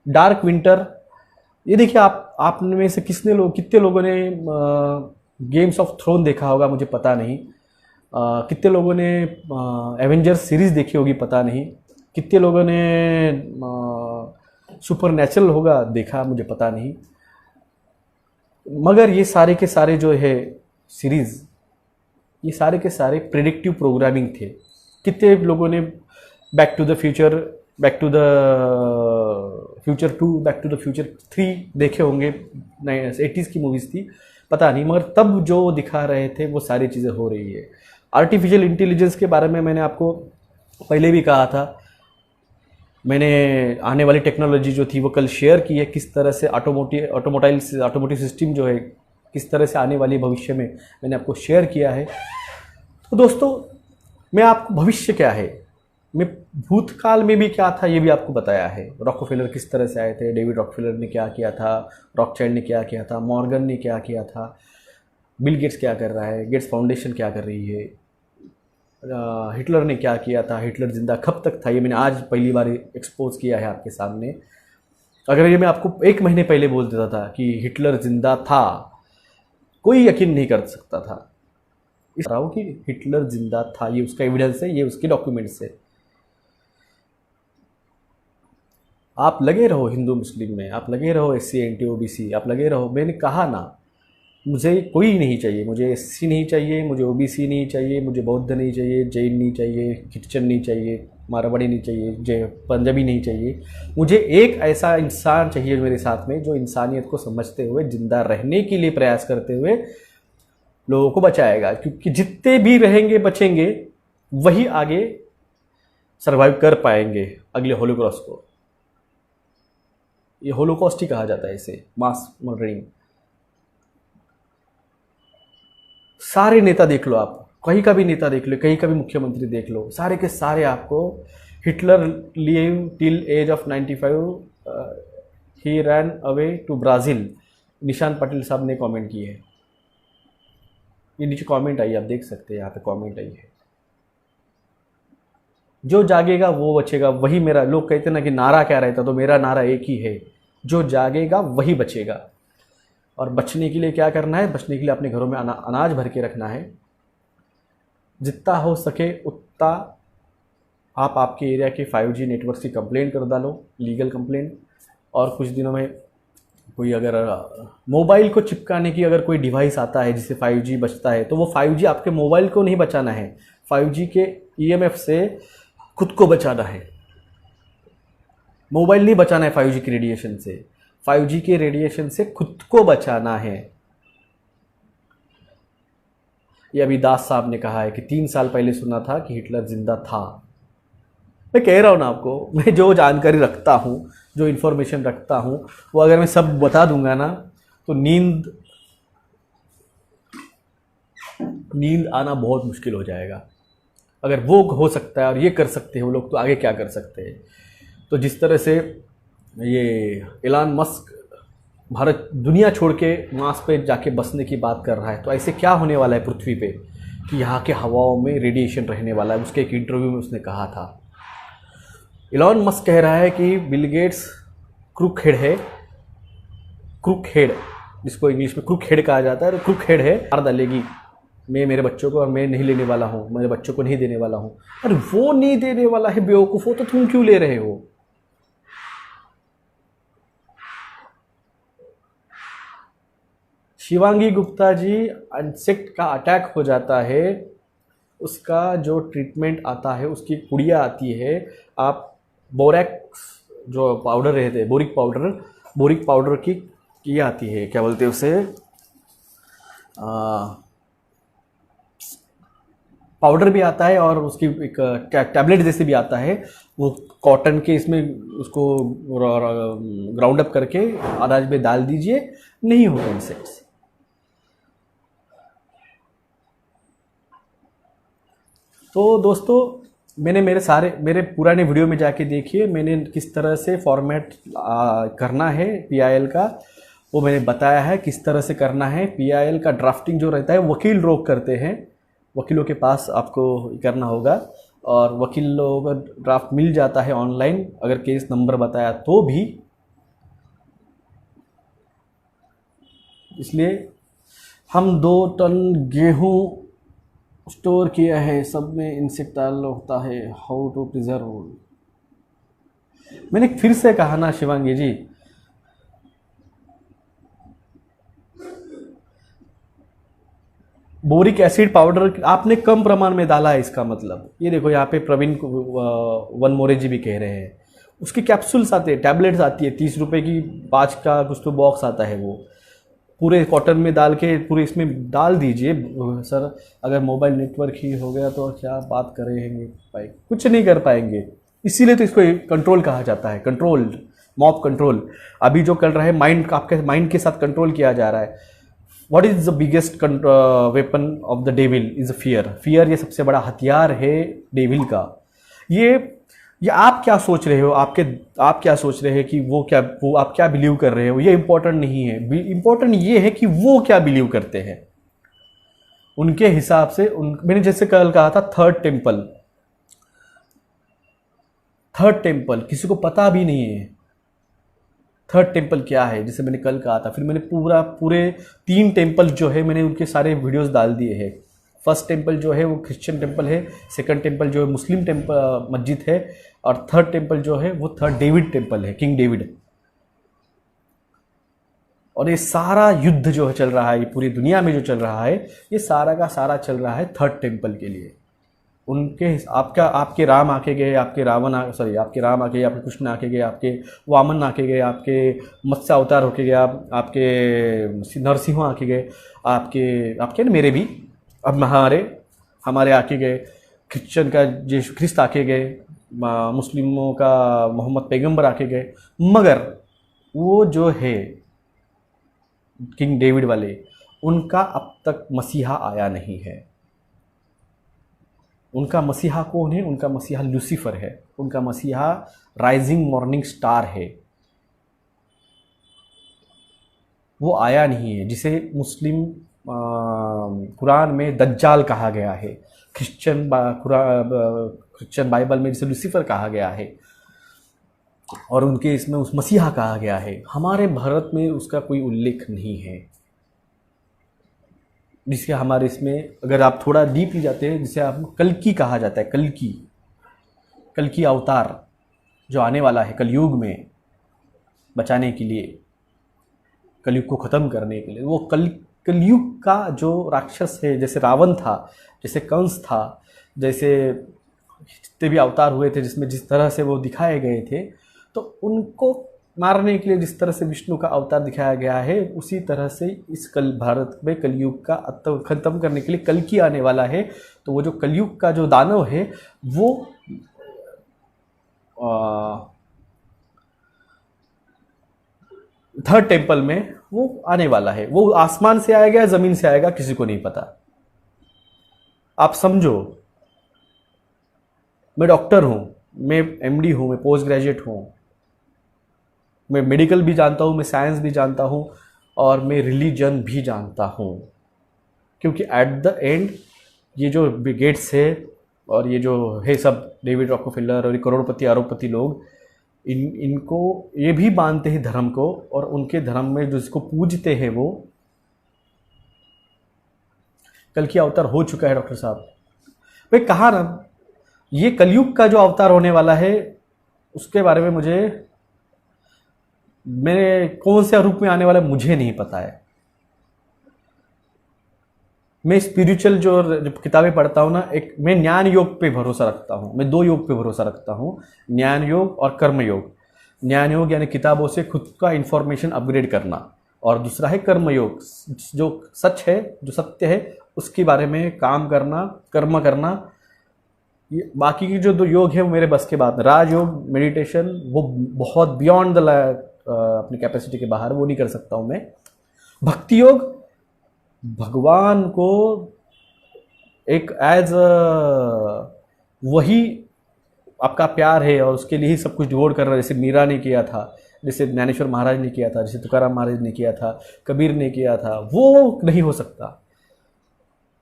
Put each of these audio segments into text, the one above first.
Dark winter, ये देखिए आप में से कितने लोगों ने गेम्स ऑफ थ्रोन देखा होगा, मुझे पता नहीं। कितने लोगों ने एवेंजर्स सीरीज देखी होगी, पता नहीं। कितने लोगों ने सुपर नेचुरल होगा देखा, मुझे पता नहीं। मगर ये सारे के सारे जो है सीरीज, ये सारे के सारे प्रेडिक्टिव प्रोग्रामिंग थे। कितने लोगों ने back to the future, back to the future 2, back to the future 3 देखे होंगे, 80s की मूवीज़ थी, पता नहीं। मगर तब जो दिखा रहे थे वो सारी चीज़ें हो रही है। आर्टिफिशियल इंटेलिजेंस के बारे में मैंने आपको पहले भी कहा था, मैंने आने वाली टेक्नोलॉजी जो थी वो कल शेयर की है, किस तरह से ऑटोमोटिव सिस्टम जो है किस तरह से आने वाली भविष्य में, मैंने आपको शेयर किया है। तो दोस्तों, मैं आपको भविष्य क्या है, मैं भूतकाल में भी क्या था ये भी आपको बताया है। रॉकफेलर किस तरह से आए थे, डेविड रॉकफेलर ने क्या किया था, रॉकचाइल्ड ने क्या किया था, मॉर्गन ने क्या किया था, बिल गेट्स क्या कर रहा है, गेट्स फाउंडेशन क्या कर रही है, हिटलर ने क्या किया था, हिटलर जिंदा कब तक था, ये मैंने आज पहली बार एक्सपोज किया है आपके सामने। अगर ये मैं आपको 1 महीने पहले बोल देता था कि हिटलर जिंदा था, कोई यकीन नहीं कर सकता था। इस रहा हूँ कि हिटलर जिंदा था, ये उसका एविडेंस है, ये उसके डॉक्यूमेंट्स है। आप लगे रहो हिंदू मुस्लिम में, आप लगे रहो SC NT OBC, आप लगे रहो। मैंने कहा ना, मुझे कोई नहीं चाहिए, मुझे SC नहीं चाहिए, मुझे OBC नहीं चाहिए, मुझे बौद्ध नहीं चाहिए, जैन नहीं चाहिए, क्रिश्चियन नहीं चाहिए, मारवाड़ी नहीं चाहिए, पंजाबी नहीं चाहिए। मुझे एक ऐसा इंसान चाहिए मेरे साथ में जो इंसानियत को समझते हुए, जिंदा रहने के लिए प्रयास करते हुए लोगों को बचाएगा। क्योंकि जितने भी रहेंगे बचेंगे, वही आगे सर्वाइव कर पाएंगे अगले होलोकॉस्ट को। ये होलोकॉस्ट ही कहा जाता है इसे, मास मर्डरिंग। सारे नेता देख लो आप, कहीं का भी नेता देख लो, कहीं का भी मुख्यमंत्री देख लो, सारे के सारे आपको Hitler live till age of 95, he ran away to Brazil, Nishan Patil साहब ने कमेंट किए है। ये नीचे कमेंट आई, आप देख सकते हैं, यहाँ पे कमेंट आई है। जो जागेगा वो बचेगा, वही मेरा, लोग कहते ना कि नारा क्या रहता, तो मेरा नारा एक ही है, जो जागेगा वही बचेगा। और बचने के लिए क्या करना है, बचने के लिए अपने घरों में अनाज भर के रखना है। जितना हो सके उतना आप आपके एरिया के 5G नेटवर्क की कंप्लेंट कर डालो, लीगल कंप्लेंट। और कुछ दिनों में कोई अगर मोबाइल को चिपकाने की अगर कोई डिवाइस आता है जिससे 5G बचता है, तो वो 5G आपके मोबाइल को नहीं बचाना है, 5G के EMF से खुद को बचाना है। मोबाइल नहीं बचाना है 5G के रेडिएशन से, 5G के रेडिएशन से खुद को बचाना है। ये अभी दास साहब ने कहा है कि 3 साल पहले सुना था कि हिटलर जिंदा था। मैं कह रहा हूँ ना आपको, मैं जो जानकारी रखता हूँ, जो इन्फॉर्मेशन रखता हूँ, वो अगर मैं सब बता दूंगा ना, तो नींद आना बहुत मुश्किल हो जाएगा। अगर वो हो सकता है और ये कर सकते हैं वो लोग, तो आगे क्या कर सकते हैं। तो जिस तरह से ये एलन मस्क भारत दुनिया छोड़ के मार्स पे जाके बसने की बात कर रहा है, तो ऐसे क्या होने वाला है पृथ्वी पे कि यहाँ के हवाओं में रेडिएशन रहने वाला है। उसके एक इंटरव्यू में उसने कहा था, एलन मस्क कह रहा है कि बिल गेट्स क्रूकहेड है, क्रूकहेड जिसको इंग्लिश में क्रूकहेड कहा जाता है, तो क्रूकहेड है, मार डालेगी मैं मेरे बच्चों को, और मैं नहीं लेने वाला हूँ, मेरे बच्चों को नहीं देने वाला हूँ। अरे वो नहीं देने वाला है बेवकूफ़ो, तो तुम क्यों ले रहे हो। शिवांगी गुप्ता जी, इंसेक्ट का अटैक हो जाता है, उसका जो ट्रीटमेंट आता है, उसकी पुड़िया आती है, आप बोरैक्स जो पाउडर रहते हैं, बोरिक पाउडर की ये आती है, क्या बोलते हैं उसे, पाउडर भी आता है और उसकी एक टैबलेट जैसे भी आता है। वो कॉटन के इसमें उसको ग्राउंड अप करके अनाज में डाल दीजिए, नहीं होगा इंसेक्ट्स। तो दोस्तों, मैंने मेरे पुराने वीडियो में जाके देखिए, मैंने किस तरह से फॉर्मेट करना है PIL का, वो मैंने बताया है किस तरह से करना है। PIL का ड्राफ्टिंग जो रहता है वकील लोग करते हैं, वकीलों के पास आपको करना होगा, और वकीलों का ड्राफ्ट मिल जाता है ऑनलाइन, अगर केस नंबर बताया तो भी। इसलिए हम 2 टन गेहूं स्टोर किया है, सब में इंसेक्टाइल होता है, हाउ टू प्रिजर्व। मैंने फिर से कहा ना शिवांगी जी, बोरिक एसिड पाउडर आपने कम प्रमाण में डाला है, इसका मतलब ये देखो यहाँ पे प्रवीण वन मोरे जी भी कह रहे हैं, उसके कैप्सूल्स आते हैं, टैबलेट्स आती है 30 रुपए की 5 का कुछ तो बॉक्स आता है, वो पूरे कॉटन में डाल के पूरे इसमें डाल दीजिए। सर अगर मोबाइल नेटवर्क ही हो गया तो क्या बात करेंगे भाई, कुछ नहीं कर पाएंगे। इसीलिए तो इसको कंट्रोल कहा जाता है, कंट्रोल्ड मॉब कंट्रोल। अभी जो कर रहा है माइंड, आपके माइंड के साथ कंट्रोल किया जा रहा है। What is the biggest weapon of the devil is fear. Fear ये सबसे बड़ा हथियार है डेविल का। ये आप क्या सोच रहे हो, आप क्या सोच रहे हैं कि वो आप क्या बिलीव कर रहे हो, ये इंपॉर्टेंट नहीं है। इंपॉर्टेंट ये है कि वो क्या बिलीव करते हैं उनके हिसाब से। मैंने जैसे कल कहा था थर्ड टेम्पल किसी को पता भी नहीं है थर्ड टेम्पल क्या है, जैसे मैंने कल कहा था। फिर मैंने पूरे 3 टेम्पल जो है मैंने उनके सारे वीडियोस डाल दिए हैं। फर्स्ट टेम्पल जो है वो क्रिश्चियन टेम्पल है, सेकंड टेम्पल जो है मुस्लिम टेम्पल मस्जिद है, और थर्ड टेम्पल जो है वो थर्ड डेविड टेम्पल है, किंग डेविड। और ये सारा युद्ध जो है चल रहा है, ये पूरी दुनिया में जो चल रहा है, ये सारा का सारा चल रहा है थर्ड टेम्पल के लिए। उनके आपके राम आके गए, आपके आपके राम आके गए, आपके कृष्ण आके गए, आपके वामन आके गए, आपके मत्स्य अवतार होके गया, आपके नरसिंह आके गए, आपके मेरे भी अब हमारे आके गए, क्रिश्चियन का यीशु ख्रिस्त आके गए, मुस्लिमों का मोहम्मद पैगंबर आके गए, मगर वो जो है किंग डेविड वाले, उनका अब तक मसीहा आया नहीं है। उनका मसीहा कौन है? उनका मसीहा लूसीफर है, उनका मसीहा राइजिंग मॉर्निंग स्टार है। वो आया नहीं है, जिसे मुस्लिम कुरान में दज्जाल कहा गया है, क्रिश्चियन बाइबल में जिसे लूसीफर कहा गया है, और उनके इसमें उस मसीहा कहा गया है। हमारे भारत में उसका कोई उल्लेख नहीं है, जिसके हमारे इसमें अगर आप थोड़ा डीपली जाते हैं, जिसे आप कल्कि कहा जाता है, कल्कि अवतार जो आने वाला है कलयुग में बचाने के लिए, कलयुग को ख़त्म करने के लिए। वो कलयुग का जो राक्षस है, जैसे रावण था, जैसे कंस था, जैसे जितने भी अवतार हुए थे, जिसमें जिस तरह से वो दिखाए गए थे, तो उनको मारने के लिए जिस तरह से विष्णु का अवतार दिखाया गया है, उसी तरह से इस भारत में कलयुग का खत्म करने के लिए कल्कि आने वाला है। तो वो जो कलयुग का जो दानव है, वो थर्ड टेम्पल में वो आने वाला है। वो आसमान से आएगा या जमीन से आएगा, किसी को नहीं पता। आप समझो, मैं डॉक्टर हूं, मैं एमडी हूं, मैं पोस्ट ग्रेजुएट हूं, मैं मेडिकल भी जानता हूँ, मैं साइंस भी जानता हूँ, और मैं रिलीजन भी जानता हूँ। क्योंकि एट द एंड ये जो गेट्स है और ये जो है सब डेविड रॉकफेलर और ये करोड़पति अरबपति लोग, इनको ये भी मानते हैं धर्म को, और उनके धर्म में जिसको पूजते हैं वो कल की अवतार हो चुका है। डॉक्टर साहब भाई कहा ना, ये कलयुग का जो अवतार होने वाला है उसके बारे में मेरे कौन से रूप में आने वाला मुझे नहीं पता है। मैं स्पिरिचुअल जो किताबें पढ़ता हूँ ना, मैं ज्ञान योग पे भरोसा रखता हूँ। मैं 2 योग पे भरोसा रखता हूँ, ज्ञान योग और कर्म योग। ज्ञान योग यानी किताबों से खुद का इंफॉर्मेशन अपग्रेड करना, और दूसरा है कर्म योग, जो सच है, जो सत्य है, उसके बारे में काम करना, कर्म करना। ये बाकी की जो 2 योग है वो मेरे बस के बात। राजयोग, मेडिटेशन, वो बहुत बियॉन्ड द अपनी कैपेसिटी के बाहर, वो नहीं कर सकता हूँ मैं। भक्ति योग, भगवान को एक एज वही आपका प्यार है और उसके लिए ही सब कुछ डिवोट कर रहा है, जैसे मीरा ने किया था, जैसे ज्ञानेश्वर महाराज ने किया था, जैसे तुकाराम महाराज ने किया था, कबीर ने किया था। वो नहीं हो सकता,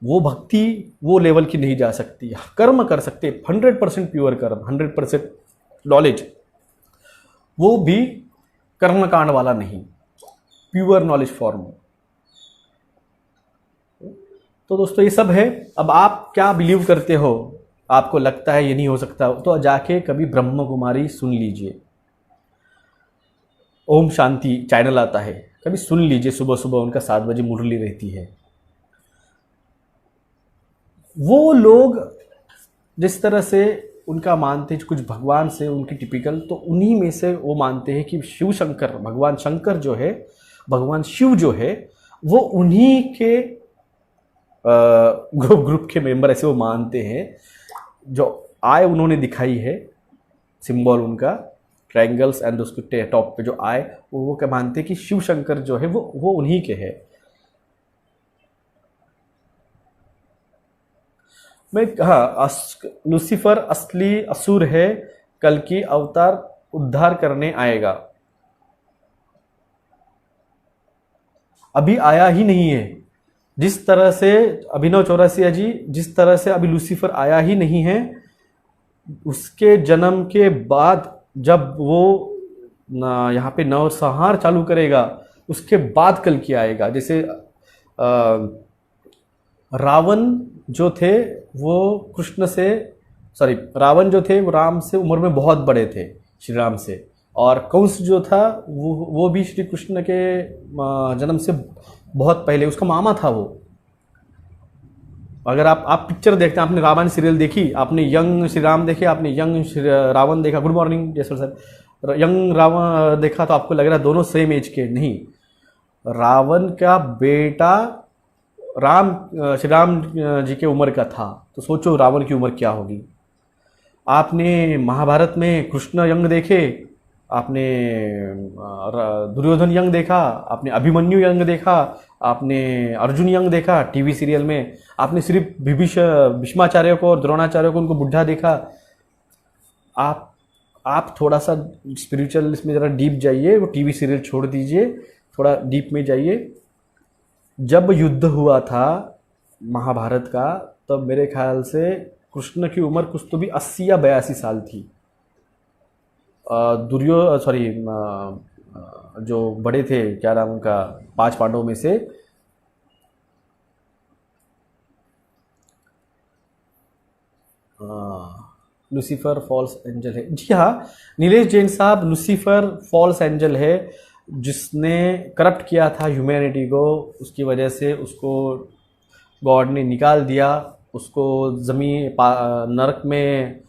वो भक्ति वो लेवल की नहीं जा सकती। कर्म कर सकते, 100% प्योर कर्म, 100% नॉलेज, वो भी कर्मकांड वाला नहीं, प्योर नॉलेज फॉर्म। तो दोस्तों ये सब है। अब आप क्या बिलीव करते हो, आपको लगता है ये नहीं हो सकता, तो जाके कभी ब्रह्म कुमारी सुन लीजिए। ओम शांति चैनल आता है, कभी सुन लीजिए, सुबह सुबह उनका 7 बजे मुरली रहती है। वो लोग जिस तरह से उनका मानते हैं कुछ भगवान से उनकी टिपिकल, तो उन्हीं में से वो मानते हैं कि शिव शंकर, भगवान शंकर जो है, भगवान शिव जो है, वो उन्हीं के ग्रुप के मेंबर, ऐसे वो मानते हैं। जो आय उन्होंने दिखाई है, सिंबल उनका ट्रायंगल्स एंड उसके टॉप पे जो आय, वो क्या मानते हैं कि शिव शंकर जो है वो उन्हीं के है। मैं हाँ, लूसीफर असली असुर है, कल की अवतार उद्धार करने आएगा। अभी आया ही नहीं है। जिस तरह से अभिनव चौरसिया जी, जिस तरह से अभी लूसीफर आया ही नहीं है, उसके जन्म के बाद जब वो यहाँ पे नरसंहार चालू करेगा, उसके बाद कल की आएगा। जैसे रावण जो थे वो कृष्ण से, सॉरी, रावण जो थे वो राम से उम्र में बहुत बड़े थे, श्री राम से। और कंस जो था वो भी श्री कृष्ण के जन्म से बहुत पहले, उसका मामा था वो। अगर आप पिक्चर देखते हैं, आपने रावण सीरियल देखी, आपने यंग श्री राम देखे, आपने यंग रावण देखा, गुड मॉर्निंग जयसर सर, यंग रावण देखा, तो आपको लग रहा है दोनों सेम एज के, नहीं। रावण का बेटा श्री राम जी के उम्र का था, तो सोचो रावण की उम्र क्या होगी। आपने महाभारत में कृष्ण यंग देखे, आपने दुर्योधन यंग देखा, आपने अभिमन्यु यंग देखा, आपने अर्जुन यंग देखा टीवी सीरियल में, आपने सिर्फ भीष्माचार्य को और द्रोणाचार्य को उनको बुढ़ा देखा। आप थोड़ा सा स्पिरिचुअल इसमें ज़रा डीप जाइए, वो टीवी सीरियल छोड़ दीजिए, थोड़ा डीप में जाइए। जब युद्ध हुआ था महाभारत का, तब मेरे ख्याल से कृष्ण की उम्र कुछ तो भी 80 या 82 साल थी। जो बड़े थे, क्या नाम उनका, 5 पांडवों में से, लूसीफर फॉल्स एंजल है। जी हाँ, नीलेश जैन साहब, लूसीफर फॉल्स एंजल है, जिसने करप्ट किया था ह्यूमैनिटी को। उसकी वजह से उसको गॉड ने निकाल दिया, उसको ज़मीन नरक में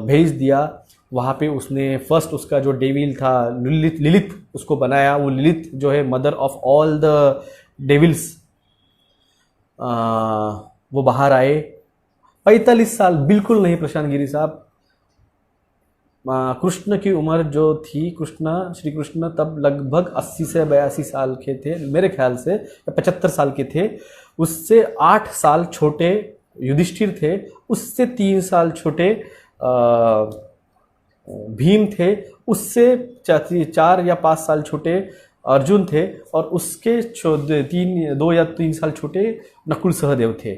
भेज दिया। वहाँ पे उसने फर्स्ट उसका जो डेविल था लिलिथ उसको बनाया। वो लिलिथ जो है mother of all the devils, वो बाहर आए। 45 साल बिल्कुल नहीं प्रशांत गिरी साहब। कृष्ण की उम्र जो थी, श्री कृष्ण तब लगभग 80 से 82 साल के थे मेरे ख्याल से, 75 साल के थे। उससे 8 साल छोटे युधिष्ठिर थे, उससे 3 साल छोटे भीम थे, उससे 4 या 5 साल छोटे अर्जुन थे, और उसके 2 या 3 साल छोटे नकुल सहदेव थे।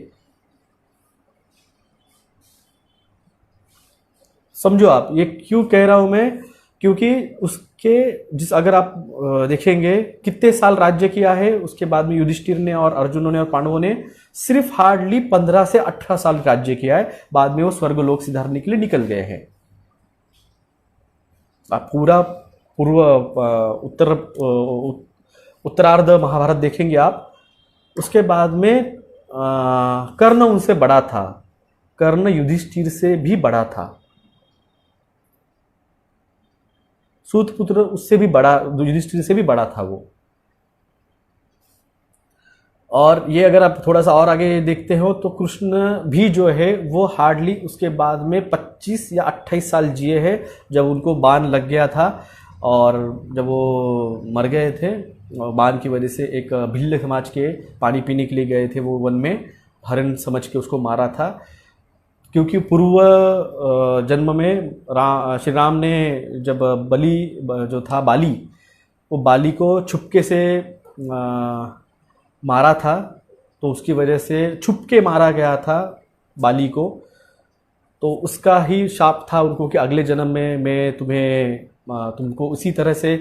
समझो आप, ये क्यों कह रहा हूं मैं, क्योंकि उसके अगर आप देखेंगे कितने साल राज्य किया है, उसके बाद में युधिष्ठिर ने और अर्जुनों ने और पांडवों ने सिर्फ हार्डली 15 से 18 साल राज्य किया है। बाद में वो स्वर्गलोक सिधारने के लिए निकल गए हैं। आप पूरा उत्तरार्ध महाभारत देखेंगे आप, उसके बाद में कर्ण उनसे बड़ा था, कर्ण युधिष्ठिर से भी बड़ा था, सूतपुत्र उससे भी बड़ा, युधिष्ठिर से भी बड़ा था वो। और ये अगर आप थोड़ा सा और आगे देखते हो तो कृष्ण भी जो है वो हार्डली उसके बाद में 25 या 28 साल जिए हैं, जब उनको बाण लग गया था। और जब वो मर गए थे बाण की वजह से, एक भिल्ल समाज के पानी पीने के लिए गए थे वो वन में, हरण समझ के उसको मारा था। क्योंकि पूर्व जन्म में श्री राम ने जब बलि जो था बाली, वो बाली को छुपके से मारा था, तो उसकी वजह से छुपके मारा गया था बाली को। तो उसका ही शाप था उनको कि अगले जन्म में मैं तुमको उसी तरह से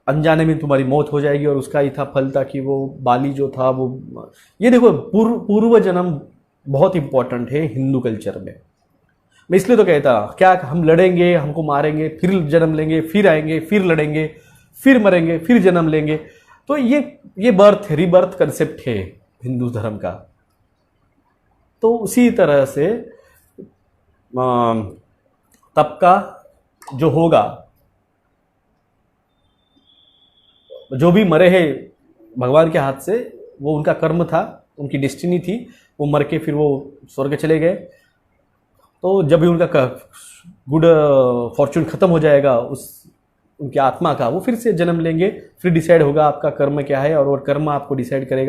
अनजाने में तुम्हारी मौत हो जाएगी, और उसका ही था फल था कि वो बाली जो था वो, ये देखो पूर्व जन्म बहुत इंपॉर्टेंट है हिंदू कल्चर में। मैं इसलिए तो कहता, क्या हम लड़ेंगे, हमको मारेंगे, फिर जन्म लेंगे, फिर आएंगे, फिर लड़ेंगे, फिर मरेंगे, फिर जन्म लेंगे, तो ये बर्थ रिबर्थ कंसेप्ट है हिंदू धर्म का। तो उसी तरह से तब का जो होगा, जो भी मरे हैं भगवान के हाथ से, वो उनका कर्म था, उनकी डेस्टिनी थी, वो मर के फिर वो स्वर्ग चले गए। तो जब भी उनका गुड फॉर्चून खत्म हो जाएगा उस उनकी आत्मा का, वो फिर से जन्म लेंगे, फिर डिसाइड होगा आपका कर्म क्या है, और वो कर्म आपको डिसाइड करेगा